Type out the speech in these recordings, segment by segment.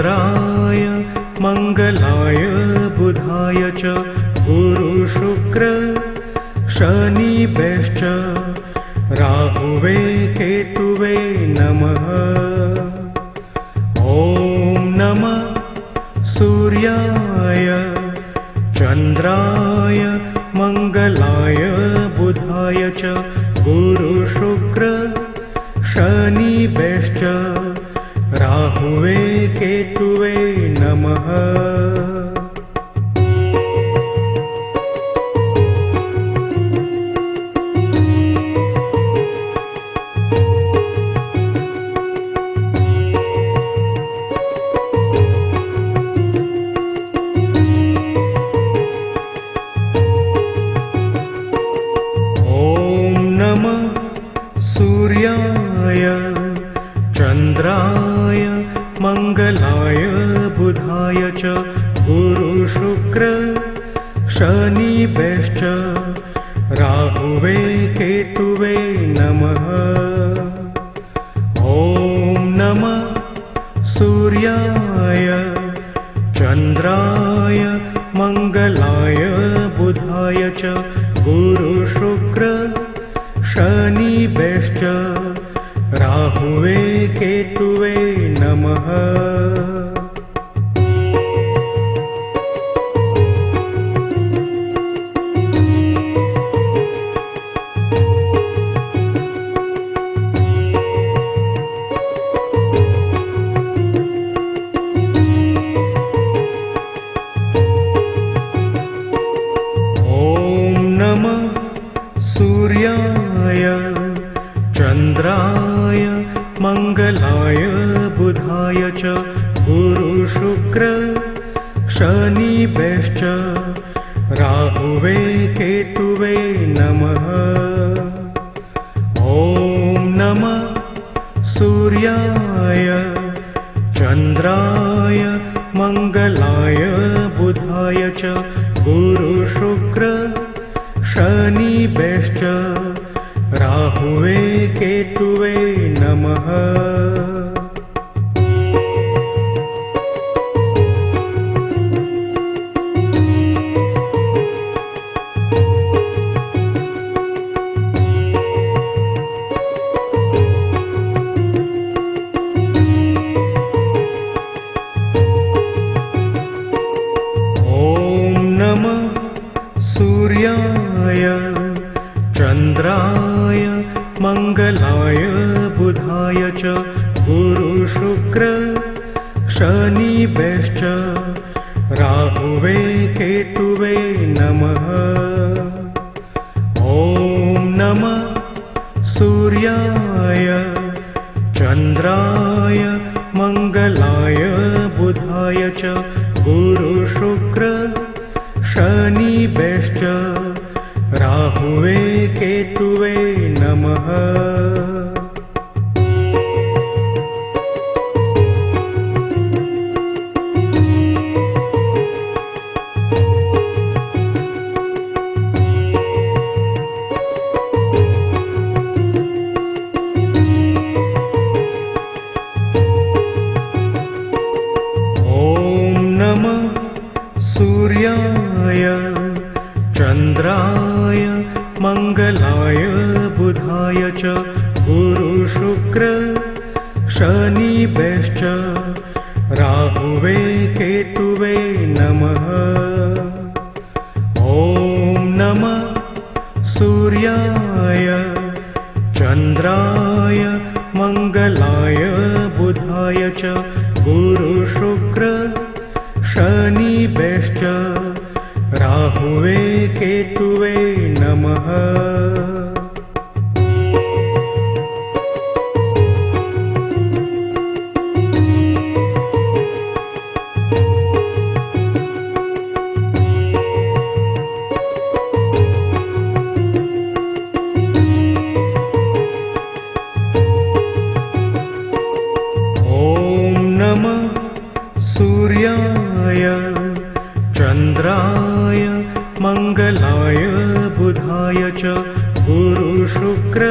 चन्द्राय मङ्गलाय बुधाय च गुरुशुक्र शनिभ्यश्च राहुवे केतुवे नमः। ॐ नमः सूर्याय चन्द्राय मङ्गलाय बुधाय च गुरुशुक्र शनिभ्यश्च राहुवे केतुवे नमः। सूर्याय चन्द्राय मङ्गलाय बुधाय च गुरुशुक्र शनिभ्यश्च राहुवे केतुवे नमः। ॐ नमः सूर्याय चन्द्राय मङ्गलाय बुधाय च गुरुशुक्र शनिभ्यश्च राहुवे केतुवे नमः। सूर्याय चन्द्राय मङ्गलाय बुधाय च गुरुशुक्र शनिभ्यश्च राहुवे केतुवे नमः। ॐ नमः सूर्याय चन्द्राय मङ्गलाय बुधाय च गुरुशुक्र शनिभ्यश्च राहुवे केतुवे नमः। सूर्याय चन्द्राय मङ्गलाय बुधाय च गुरुशुक्र शनिभ्यश्च राहुवे केतुवे नमः। ॐ नमः सूर्याय चन्द्राय मङ्गलाय बुधाय च गुरुशुक्र शनिभ्यश्च राहुवे केतुवे नमः। सूर्याय चन्द्राय मङ्गलाय बुधाय च गुरुशुक्र शनिभ्यश्च राहुवे केतुवे नमः। ॐ नमः सूर्याय चन्द्राय मङ्गलाय बुधाय च गुरुशुक्र शनिभ्यश्च राहुवे केतुवे नमः। सूर्याय चन्द्राय मङ्गलाय बुधाय च गुरुशुक्र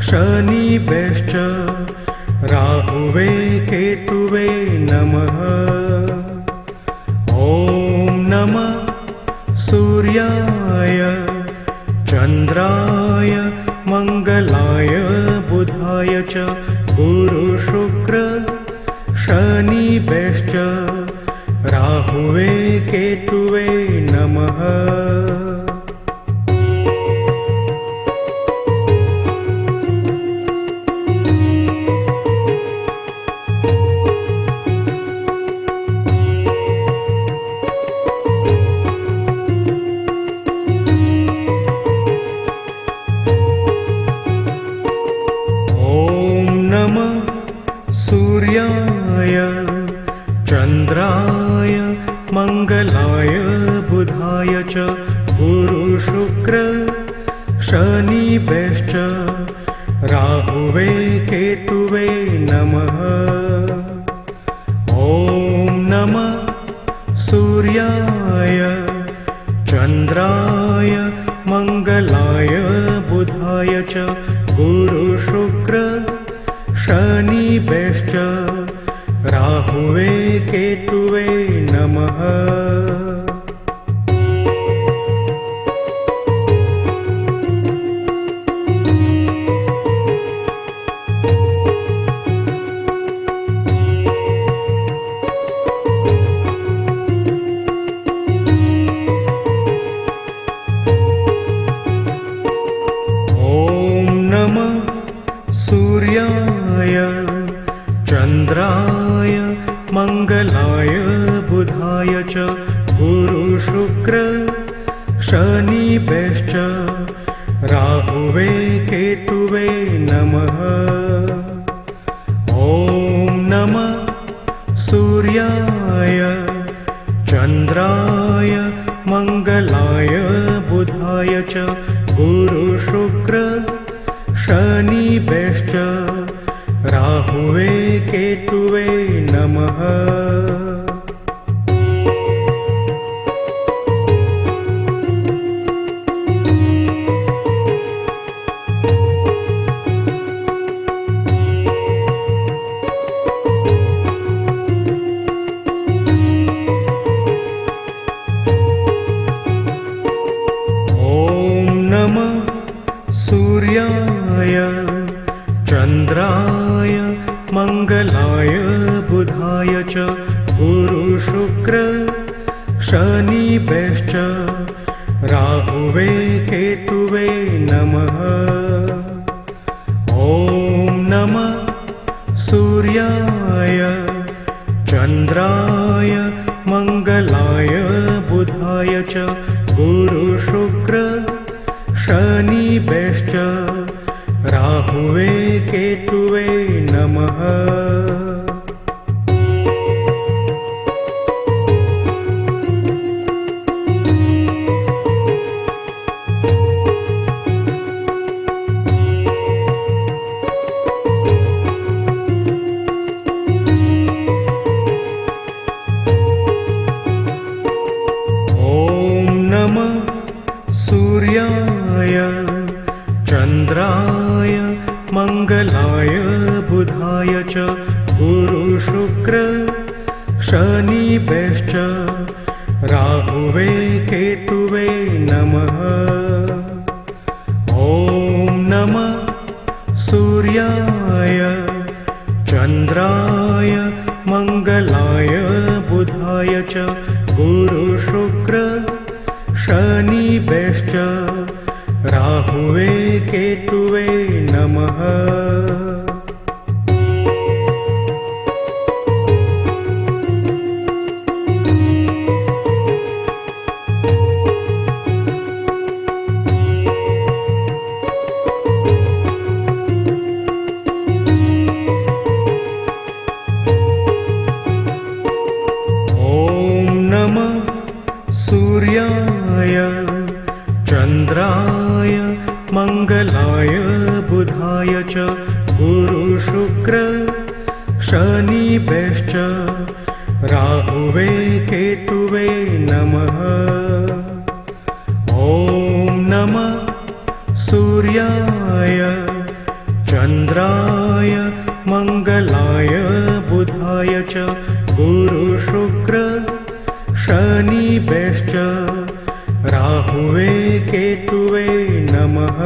शनिभ्यश्च राहुवे राहुवे केतुवे नमः। ॐ नमः सूर्याय चन्द्राय मङ्गलाय बुधाय च गुरु शुक्र शनिभ्यश्च राहुवे केतुवे नमः। सूर्याय चन्द्राय मङ्गलाय बुधाय च गुरु शुक्र शनिभ्यश्च राहुवे केतुवे नमः। ॐ नमः सूर्याय चन्द्राय मङ्गलाय बुधाय च गुरु शुक्र शनिभ्यश्च राहुवे केतुवे नमः। ॐ नमः सूर्याय चन्द्राय मङ्गलाय बुधाय च गुरु शुक्र शनिभ्यश्च राहुवे केतुवे नमः। ॐ नमः सूर्याय चन्द्राय मङ्गलाय बुधाय च गुरु शुक्र शनिभ्यश्च राहुवे केतुवे नमः। ॐ नमः सूर्याय चन्द्राय मङ्गलाय बुधाय च गुरु शुक्र शनिभ्यश्च राहुवे केतुवे नमः। ॐ नमः सूर्याय चन्द्राय मङ्गलाय बुधाय च गुरु शुक्र शनिभ्यश्च राहुवे केतुवे नमः। ॐ नमः सूर्याय चन्द्राय मङ्गलाय बुधाय च गुरु शुक्र शनिभ्यश्च राहुवे केतुवे नमः। ॐ नमः सूर्याय चन्द्राय मङ्गलाय बुधाय च गुरु शुक्र शनिभ्यश्च राहुवे केतुवे नमः। ॐ नमः सूर्याय चन्द्राय मङ्गलाय बुधाय च गुरु शुक्र शनिभ्यश्च राहुवे केतुवे नमः। ॐ नमः सूर्याय चन्द्राय मङ्गलाय मङ्गलाय बुधाय च गुरुशुक्र शनिभ्यश्च राहुवे केतुवे नमः।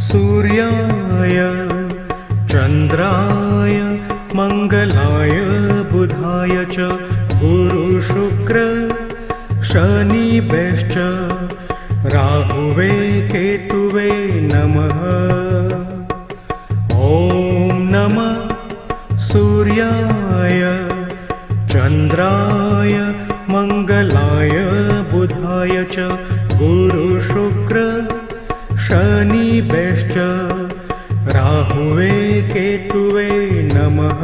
सूर्याय चन्द्राय मङ्गलाय बुधाय च गुरुशुक्र शनिभ्यश्च राहुवे केतुवे नमः। ॐ नमः सूर्याय चन्द्राय मङ्गलाय बुधाय च गुरुशुक्र शनिभ्यश्च राहुवे केतुवे नमः।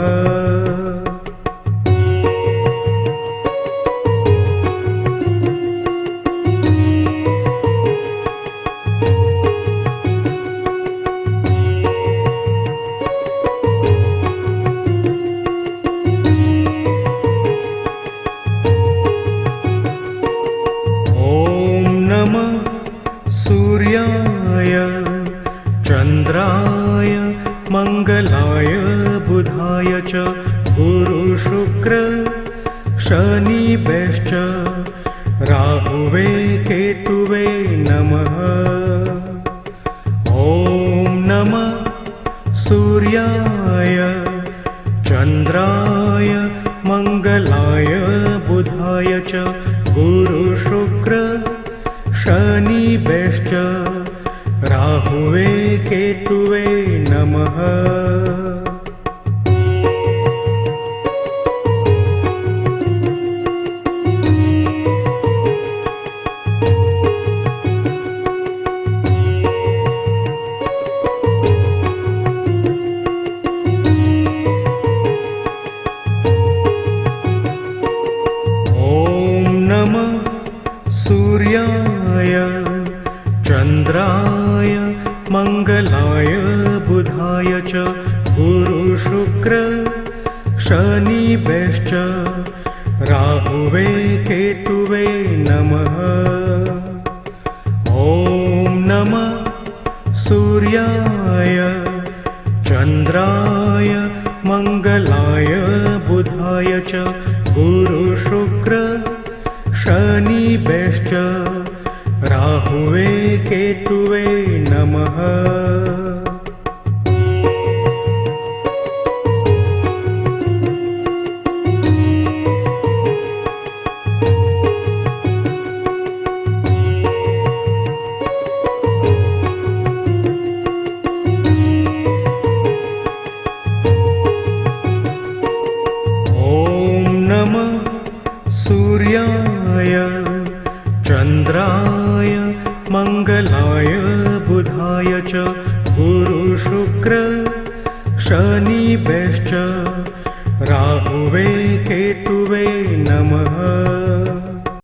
ॐ नमः सूर्याय चन्द्राय मङ्गलाय बुधाय च गुरुशुक्र शनिभ्यश्च राहुवे केतुवे नमः। ॐ नमः सूर्याय चन्द्राय मङ्गलाय बुधाय च गुरुशुक्र शनिभ्यश्च राहुवे केतुवे नमः। ॐ नमः सूर्याय चन्द्राय मङ्गलाय बुधाय च गुरुशुक्र शनिभ्यश्च राहुवे केतुवे नमः। ॐ नमः सूर्याय चन्द्राय मङ्गलाय बुधाय च गुरुशुक्र शनिभ्यश्च राहुवे केतुवे नमः। ॐ नमः सूर्याय चन्द्राय मङ्गलाय बुधाय च गुरुशुक्र शनिभ्यश्च राहुवे केतुवे नमः।